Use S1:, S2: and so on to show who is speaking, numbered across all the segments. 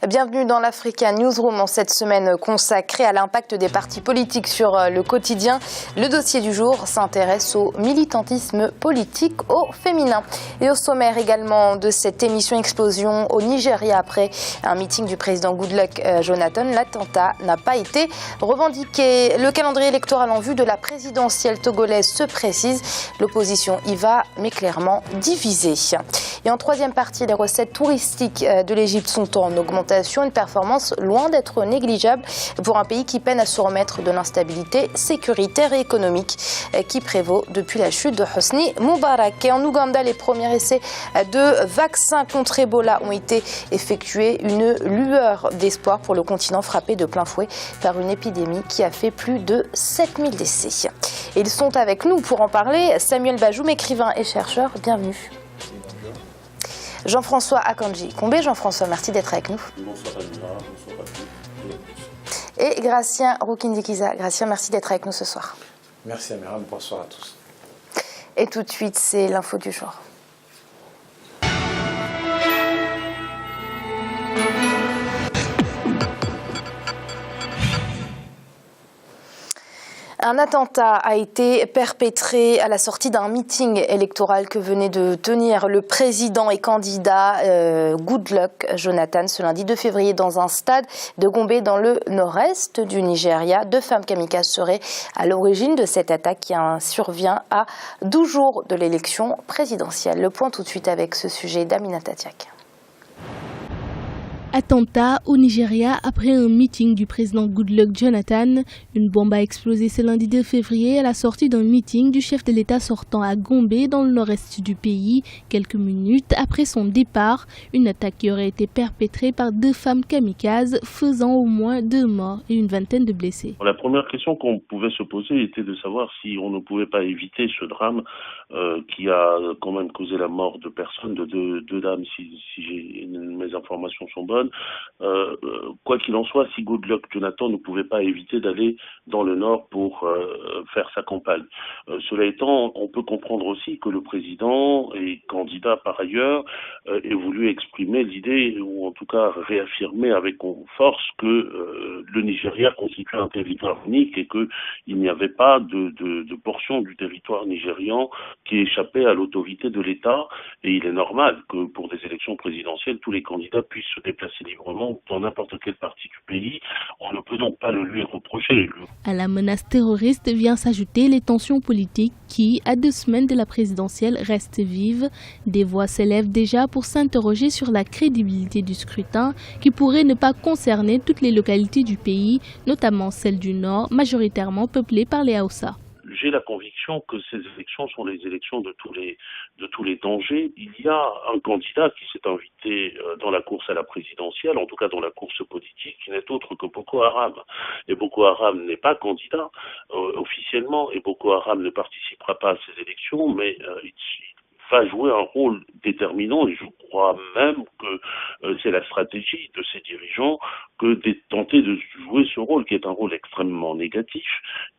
S1: Bienvenue dans l'Africa Newsroom en cette semaine consacrée à l'impact des partis politiques sur le quotidien. Le dossier du jour s'intéresse au militantisme politique au féminin. Et au sommaire également de cette émission, explosion au Nigeria après un meeting du président Goodluck Jonathan. L'attentat n'a pas été revendiqué. Le calendrier électoral en vue de la présidentielle togolaise se précise. L'opposition y va, mais clairement divisée. Et en troisième partie, les recettes touristiques de l'Égypte sont en augmentation, une performance loin d'être négligeable pour un pays qui peine à se remettre de l'instabilité sécuritaire et économique qui prévaut depuis la chute de Hosni Moubarak. Et en Ouganda, les premiers essais de vaccins contre Ebola ont été effectués, une lueur d'espoir pour le continent frappé de plein fouet par une épidémie qui a fait plus de 7000 décès. Et ils sont avec nous pour en parler. Samuel Bajoum, écrivain et chercheur, bienvenue. Jean-François Akanji Combé. Jean-François, merci d'être avec nous.
S2: Bonsoir Amira, bonsoir à tous.
S1: Et Gratien Roukindikiza. Gratien, merci d'être avec nous ce soir.
S3: Merci Amira, bonsoir à tous.
S1: Et tout de suite, c'est l'info du jour. Un attentat a été perpétré à la sortie d'un meeting électoral que venait de tenir le président et candidat Goodluck Jonathan ce lundi 2 février dans un stade de Gombe dans le nord-est du Nigeria. 2 femmes kamikazes seraient à l'origine de cette attaque qui survient à 12 jours de l'élection présidentielle. Le point tout de suite avec ce sujet d'Aminata Diak.
S4: Attentat au Nigeria après un meeting du président Goodluck Jonathan. Une bombe a explosé ce lundi 2 février à la sortie d'un meeting du chef de l'État sortant à Gombe dans le nord-est du pays. Quelques minutes après son départ, une attaque qui aurait été perpétrée par 2 femmes kamikazes faisant au moins 2 morts et une vingtaine de blessés.
S2: La première question qu'on pouvait se poser était de savoir si on ne pouvait pas éviter ce drame qui a quand même causé la mort de personnes, de deux dames si mes informations sont bonnes. Quoi qu'il en soit, si Goodluck Jonathan ne pouvait pas éviter d'aller dans le nord pour faire sa campagne. Cela étant, on peut comprendre aussi que le président et candidat par ailleurs ait voulu exprimer l'idée, ou en tout cas réaffirmer avec force que le Nigeria constitue un territoire unique et qu'il n'y avait pas de portion du territoire nigérian qui échappait à l'autorité de l'État. Et il est normal que pour des élections présidentielles, tous les candidats puissent se déplacer librement dans n'importe quelle partie du pays. On ne peut donc pas le lui reprocher.
S4: À la menace terroriste vient s'ajouter les tensions politiques qui, à 2 semaines de la présidentielle, restent vives. Des voix s'élèvent déjà pour s'interroger sur la crédibilité du scrutin qui pourrait ne pas concerner toutes les localités du pays, notamment celles du Nord, majoritairement peuplées par les Hausa.
S2: J'ai la conviction que ces élections sont les élections de tous les dangers. Il y a un candidat qui s'est invité dans la course à la présidentielle, en tout cas dans la course politique, qui n'est autre que Boko Haram. Et Boko Haram n'est pas candidat officiellement, et Boko Haram ne participera pas à ces élections, mais il va jouer un rôle déterminant, et je crois même que c'est la stratégie de ces dirigeants que de tenter de jouer ce rôle, qui est un rôle extrêmement négatif,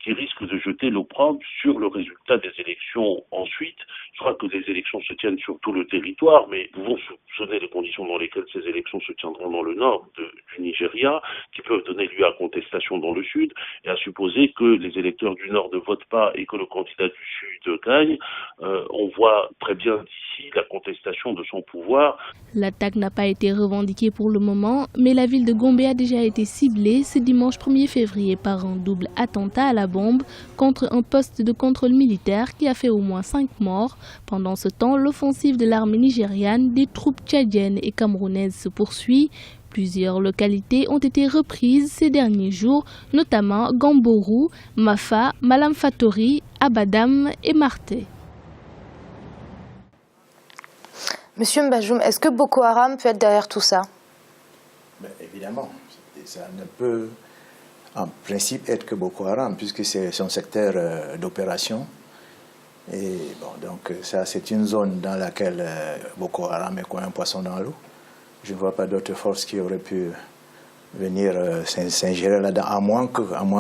S2: qui risque de jeter l'opprobre sur le résultat des élections ensuite. Je crois que les élections se tiennent sur tout le territoire, mais nous pouvons soupçonner les conditions dans lesquelles ces élections se tiendront dans le nord du Nigeria, qui peuvent donner lieu à contestation dans le sud, et à supposer que les électeurs du nord ne votent pas et que le candidat du sud gagne. On voit très bien d'ici la contestation de son pouvoir.
S4: L'attaque n'a pas été revendiquée pour le moment, mais la ville de Gombe a déjà été ciblée ce dimanche 1er février par un double attentat à la bombe contre un poste de contrôle militaire qui a fait au moins 5 morts. Pendant ce temps, l'offensive de l'armée nigériane, des troupes tchadiennes et camerounaises se poursuit. Plusieurs localités ont été reprises ces derniers jours, notamment Gambourou, Mafa, Malamfatori, Abadam et Marté.
S1: Monsieur Mbajoum, est-ce que Boko Haram peut être derrière tout ça?
S3: Évidemment, ça ne peut en principe être que Boko Haram, puisque c'est son secteur d'opération. Et bon, donc ça, c'est une zone dans laquelle Boko Haram est comme un poisson dans l'eau. Je ne vois pas d'autres forces qui auraient pu venir s'ingérer là-dedans, à moins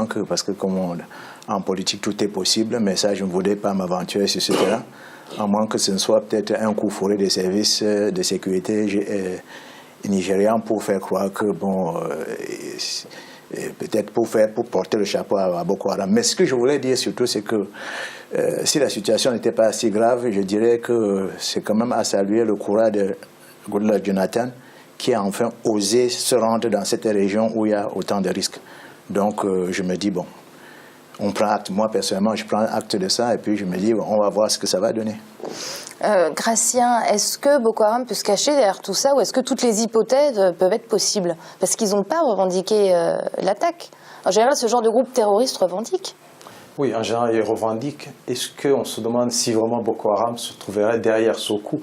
S3: que, parce que comme en politique tout est possible, mais ça, je ne voudrais pas m'aventurer sur ce terrain, à moins que ce ne soit peut-être un coup fourré des services de sécurité nigérians pour faire croire que, bon, peut-être pour porter le chapeau à Boko Haram. Mais ce que je voulais dire surtout, c'est que si la situation n'était pas si grave, je dirais que c'est quand même à saluer le courage de Goodluck Jonathan, qui a enfin osé se rendre dans cette région où il y a autant de risques. Donc je me dis, bon, on prend acte. Moi, personnellement, je prends acte de ça et puis je me dis, bon, on va voir ce que ça va donner.
S1: Gratien, est-ce que Boko Haram peut se cacher derrière tout ça ou est-ce que toutes les hypothèses peuvent être possibles? Parce qu'ils n'ont pas revendiqué l'attaque. En général, ce genre de groupe terroriste revendique.
S5: Oui, en général, ils revendiquent. Est-ce qu'on se demande si vraiment Boko Haram se trouverait derrière ce coup?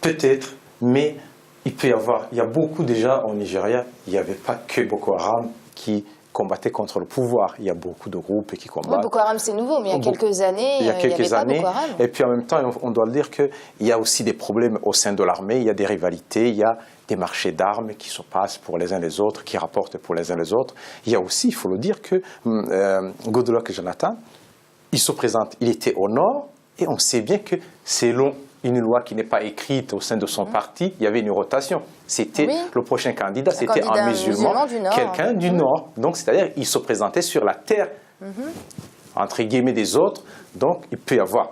S5: Peut-être, mais il peut y avoir. Il y a beaucoup déjà au Nigeria, il n'y avait pas que Boko Haram qui combattait contre le pouvoir. Il y a beaucoup de groupes qui combattent.
S1: Oui, Boko Haram, c'est nouveau, mais il y a quelques années, il n'y avait pas Boko Haram.
S5: Et puis en même temps, on doit le dire qu'il y a aussi des problèmes au sein de l'armée, il y a des rivalités, il y a des marchés d'armes qui se passent pour les uns les autres, qui rapportent pour les uns les autres. Il y a aussi, il faut le dire, que Goodluck Jonathan, il se présente, il était au nord, et on sait bien que selon une loi qui n'est pas écrite au sein de son parti, il y avait une rotation. C'était le prochain candidat, c'était un musulman, quelqu'un du Nord. Donc, c'est-à-dire qu'il se présentait sur la terre, entre guillemets, des autres. Donc, il peut y avoir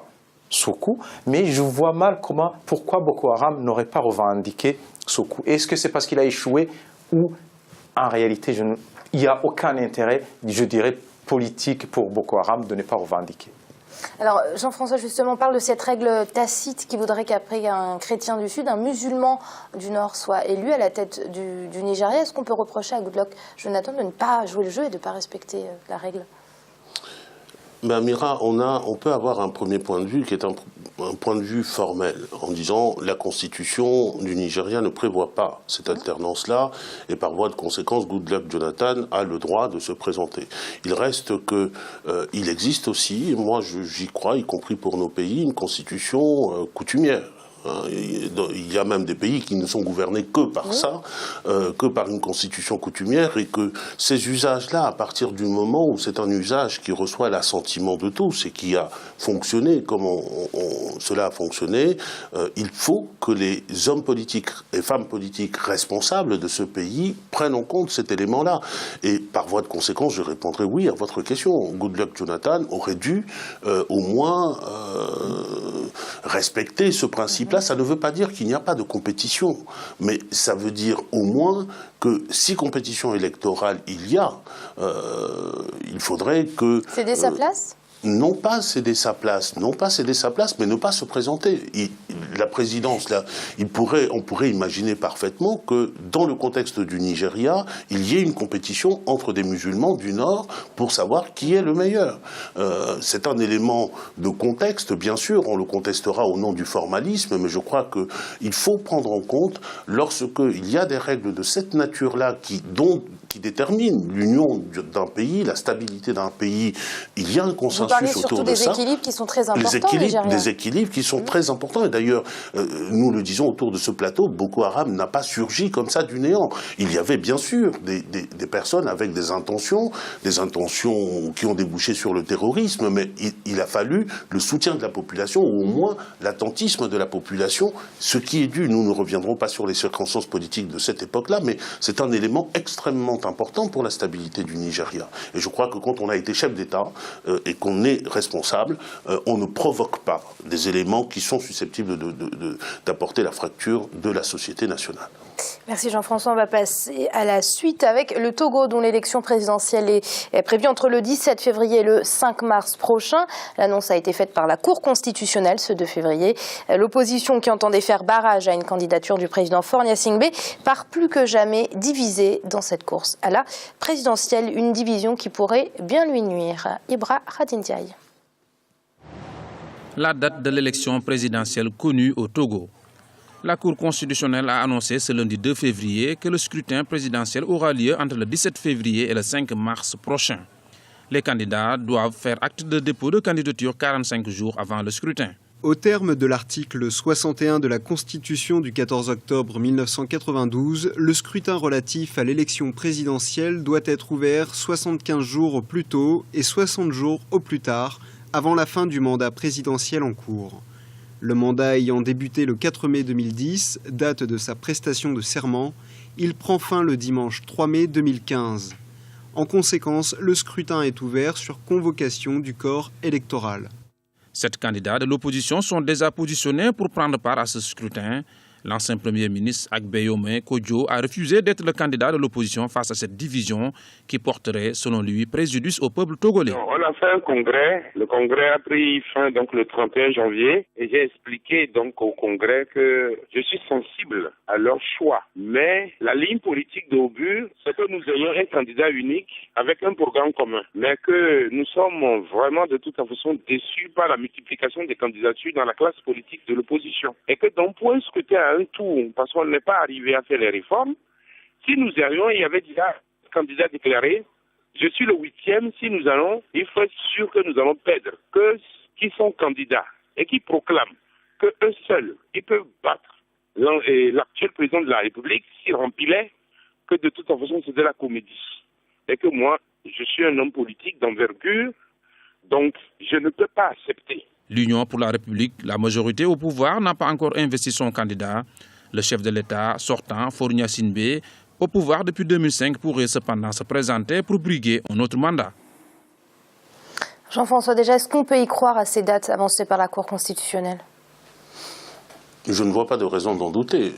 S5: ce coup. Mais je vois mal pourquoi Boko Haram n'aurait pas revendiqué ce coup. Est-ce que c'est parce qu'il a échoué ou, en réalité, il n'y a aucun intérêt, je dirais, politique pour Boko Haram de ne pas revendiquer?
S1: Alors, Jean-François, justement, parle de cette règle tacite qui voudrait qu'après un chrétien du Sud, un musulman du Nord soit élu à la tête du Nigeria. Est-ce qu'on peut reprocher à Goodluck Jonathan de ne pas jouer le jeu et de ne pas respecter la règle?
S2: Ben, Mira, on peut avoir un premier point de vue qui est un point de vue formel, en disant la Constitution du Nigeria ne prévoit pas cette alternance-là, et par voie de conséquence, Goodluck Jonathan a le droit de se présenter. Il reste que il existe aussi, et moi j'y crois, y compris pour nos pays, une Constitution coutumière. Il y a même des pays qui ne sont gouvernés que par ça, que par une constitution coutumière, et que ces usages-là, à partir du moment où c'est un usage qui reçoit l'assentiment de tous et qui a fonctionné comme cela a fonctionné, il faut que les hommes politiques et femmes politiques responsables de ce pays prennent en compte cet élément-là. Et par voie de conséquence, je répondrai oui à votre question. Goodluck Jonathan aurait dû au moins respecter ce principe-là. Ça ne veut pas dire qu'il n'y a pas de compétition, mais ça veut dire au moins que si compétition électorale il y a, il faudrait que...
S1: Céder sa place ?
S2: Non pas céder sa place, mais ne pas se présenter. La présidence, là, on pourrait imaginer parfaitement que dans le contexte du Nigeria, il y ait une compétition entre des musulmans du Nord pour savoir qui est le meilleur. C'est un élément de contexte, bien sûr, on le contestera au nom du formalisme, mais je crois qu'il faut prendre en compte, lorsqu'il y a des règles de cette nature-là qui déterminent l'union d'un pays, la stabilité d'un pays, il y a un consensus.
S1: Vous parlez surtout des équilibres qui sont très importants.
S2: Des équilibres qui sont très importants. Et d'ailleurs, nous le disons autour de ce plateau, Boko Haram n'a pas surgi comme ça du néant. Il y avait bien sûr des personnes avec des intentions qui ont débouché sur le terrorisme, mais il a fallu le soutien de la population, ou au moins l'attentisme de la population, ce qui est dû. Nous ne reviendrons pas sur les circonstances politiques de cette époque-là, mais c'est un élément extrêmement important pour la stabilité du Nigeria. Et je crois que quand on a été chef d'État et qu'on est responsable, on ne provoque pas des éléments qui sont susceptibles d'apporter la fracture de la société nationale.
S1: Merci Jean-François. On va passer à la suite avec le Togo, dont l'élection présidentielle est prévue entre le 17 février et le 5 mars prochain. L'annonce a été faite par la Cour constitutionnelle ce 2 février. L'opposition, qui entendait faire barrage à une candidature du président Faure Gnassingbé, part plus que jamais divisée dans cette course à la présidentielle. Une division qui pourrait bien lui nuire. Ibra Khadindiaye.
S6: La date de l'élection présidentielle connue au Togo. La Cour constitutionnelle a annoncé ce lundi 2 février que le scrutin présidentiel aura lieu entre le 17 février et le 5 mars prochain. Les candidats doivent faire acte de dépôt de candidature 45 jours avant le scrutin.
S7: Au terme de l'article 61 de la Constitution du 14 octobre 1992, le scrutin relatif à l'élection présidentielle doit être ouvert 75 jours au plus tôt et 60 jours au plus tard, avant la fin du mandat présidentiel en cours. Le mandat ayant débuté le 4 mai 2010, date de sa prestation de serment, il prend fin le dimanche 3 mai 2015. En conséquence, le scrutin est ouvert sur convocation du corps électoral.
S6: 7 candidats de l'opposition sont déjà positionnés pour prendre part à ce scrutin. L'ancien Premier ministre Agbeyome Kodjo a refusé d'être le candidat de l'opposition face à cette division qui porterait, selon lui, préjudice au peuple togolais.
S8: On a fait un congrès. Le congrès a pris fin donc le 31 janvier et j'ai expliqué donc au congrès que je suis sensible à leur choix. Mais la ligne politique d'Obu, c'est que nous ayons un candidat unique avec un programme commun. Mais que nous sommes vraiment de toute façon déçus par la multiplication des candidatures dans la classe politique de l'opposition. Et que d'un point scrutin à un tour, parce qu'on n'est pas arrivé à faire les réformes, si nous arrivions, il y avait déjà un candidat déclaré. Je suis le 8e, si nous allons, il faut être sûr que nous allons perdre. Que qui sont candidats et qui proclament qu'eux seuls, ils peuvent battre l'actuel président de la République s'il remplissait que de toute façon c'était la comédie. Et que moi, je suis un homme politique d'envergure, donc je ne peux pas accepter.
S6: L'Union pour la République, la majorité au pouvoir, n'a pas encore investi son candidat. Le chef de l'État sortant, Faure Gnassingbé, au pouvoir depuis 2005, pourrait cependant se présenter pour briguer un autre mandat.
S1: Jean-François, déjà, est-ce qu'on peut y croire à ces dates avancées par la Cour constitutionnelle ?
S2: Je ne vois pas de raison d'en douter.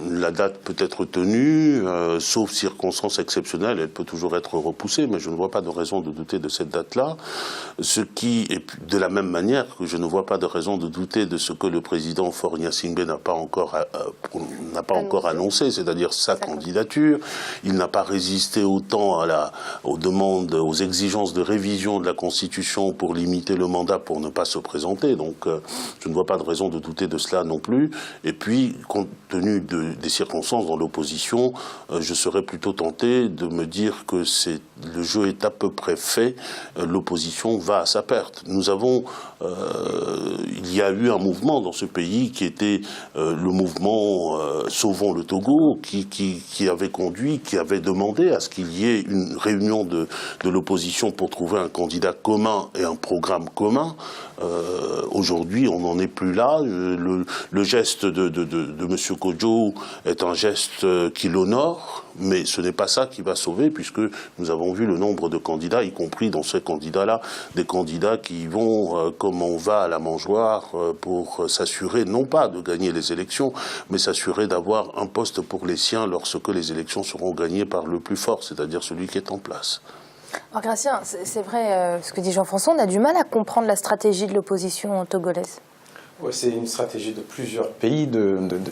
S2: La date peut être tenue, sauf circonstances exceptionnelles, elle peut toujours être repoussée, mais je ne vois pas de raison de douter de cette date-là. Ce qui est de la même manière que je ne vois pas de raison de douter de ce que le président Faure Gnassingbé n'a pas encore annoncé, c'est-à-dire sa candidature. Il n'a pas résisté autant aux demandes, aux exigences de révision de la Constitution pour limiter le mandat pour ne pas se présenter. Donc je ne vois pas de raison de douter de cela non plus. Et puis, compte tenu des circonstances dans l'opposition, je serais plutôt tenté de me dire que le jeu est à peu près fait. L'opposition va à sa perte. Il y a eu un mouvement dans ce pays qui était le mouvement Sauvons le Togo, qui avait demandé à ce qu'il y ait une réunion de l'opposition pour trouver un candidat commun et un programme commun. Aujourd'hui, on n'en est plus là. Le geste de M. Kodjo est un geste qui l'honore, mais ce n'est pas ça qui va sauver, puisque nous avons vu le nombre de candidats, y compris dans ces candidats-là, des candidats qui vont, comme on va à la mangeoire, pour s'assurer, non pas de gagner les élections, mais s'assurer d'avoir un poste pour les siens lorsque les élections seront gagnées par le plus fort, c'est-à-dire celui qui est en place.
S1: Alors Gratien, c'est vrai ce que dit Jean-François, on a du mal à comprendre la stratégie de l'opposition togolaise.
S5: Oui, c'est une stratégie de plusieurs pays,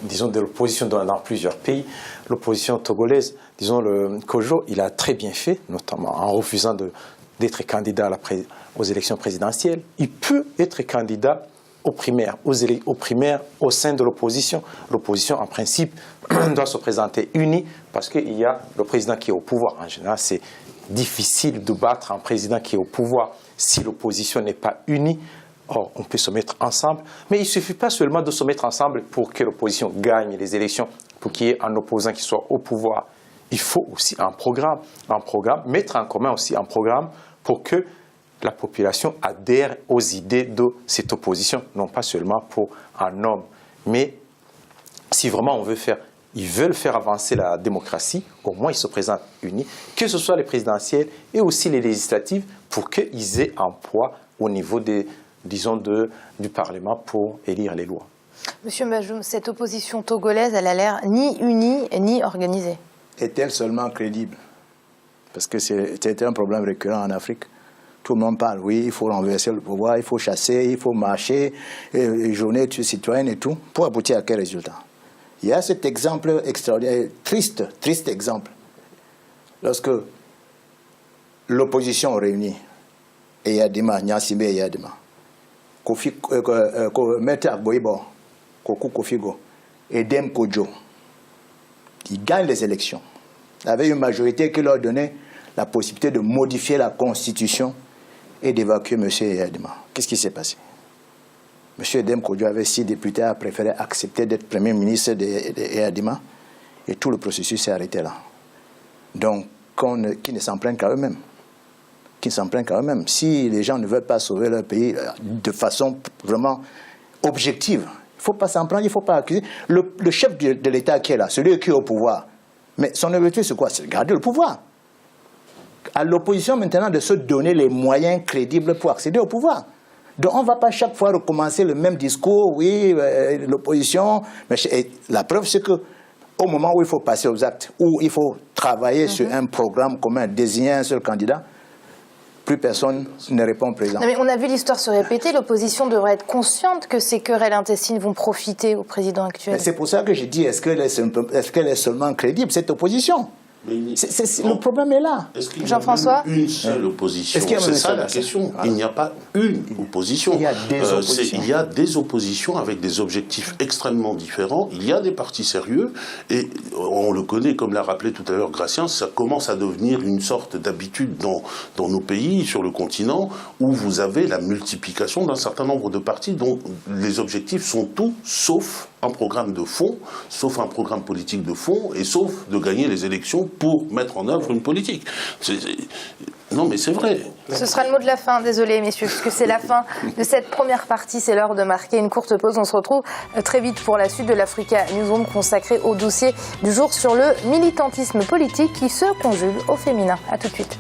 S5: disons de l'opposition dans plusieurs pays. L'opposition togolaise, disons le Kodjo, il a très bien fait, notamment en refusant d'être candidat aux élections présidentielles. Il peut être candidat aux primaires, au sein de l'opposition. L'opposition, en principe, doit se présenter unie parce qu'il y a le président qui est au pouvoir. En général, c'est difficile de battre un président qui est au pouvoir si l'opposition n'est pas unie. Or, on peut se mettre ensemble, mais il ne suffit pas seulement de se mettre ensemble pour que l'opposition gagne les élections, pour qu'il y ait un opposant qui soit au pouvoir. Il faut aussi un programme, mettre en commun aussi un programme pour que la population adhère aux idées de cette opposition, non pas seulement pour un homme. Mais si vraiment ils veulent faire avancer la démocratie, au moins ils se présentent unis, que ce soit les présidentielles et aussi les législatives, pour qu'ils aient un poids au niveau du Parlement pour élire les lois.
S1: Monsieur Majoum, cette opposition togolaise, elle a l'air ni unie ni organisée.
S3: Est-elle seulement crédible? Parce que c'était un problème récurrent en Afrique. Tout le monde parle, oui, il faut renverser le pouvoir, il faut chasser, il faut marcher, journée citoyenne et tout, pour aboutir à quel résultat? Il y a cet exemple extraordinaire, triste exemple. Lorsque l'opposition réunie, Eyadema, Gnassingbé et Eyadema, Maître Agboibo, Kokou Kofigo et Dem Kodjo, ils gagnent les élections avec une majorité qui leur donnait la possibilité de modifier la Constitution et d'évacuer M. Eyadema. Qu'est-ce qui s'est passé? M. Dem Kodjo avait 6 députés, a préféré accepter d'être Premier ministre d'Eyadema et tout le processus s'est arrêté là. Donc, qui ne s'en prennent qu'à eux-mêmes. Si les gens ne veulent pas sauver leur pays de façon vraiment objective. Il ne faut pas s'en prendre, il ne faut pas accuser. Le chef de l'État qui est là, celui qui est au pouvoir, mais son objectif c'est quoi? C'est de garder le pouvoir. À l'opposition maintenant de se donner les moyens crédibles pour accéder au pouvoir. Donc on ne va pas chaque fois recommencer le même discours, oui, l'opposition. La preuve c'est que au moment où il faut passer aux actes, où il faut travailler sur un programme commun, désigner un seul candidat, plus personne ne répond présent.
S1: Non, mais on a vu l'histoire se répéter, l'opposition devrait être consciente que ces querelles intestines vont profiter au président actuel.
S3: C'est pour ça que je dis, est-ce qu'elle est seulement crédible, cette opposition? Le problème est là.
S1: Jean-François ?
S2: Une seule opposition. C'est ça la question. Il n'y a pas une opposition.
S3: Il y a des oppositions.
S2: Il y a des oppositions avec des objectifs extrêmement différents. Il y a des partis sérieux et on le connaît, comme l'a rappelé tout à l'heure Gratien, ça commence à devenir une sorte d'habitude dans nos pays, sur le continent, où vous avez la multiplication d'un certain nombre de partis dont les objectifs sont tout sauf un programme de fond, sauf un programme politique de fond, et sauf de gagner les élections pour mettre en œuvre une politique. Non, mais c'est vrai.
S1: Ce sera le mot de la fin, désolé messieurs, puisque c'est la fin de cette première partie. C'est l'heure de marquer une courte pause. On se retrouve très vite pour la suite de l'Africa Newsroom consacrée au dossier du jour sur le militantisme politique qui se conjugue au féminin. A tout de suite.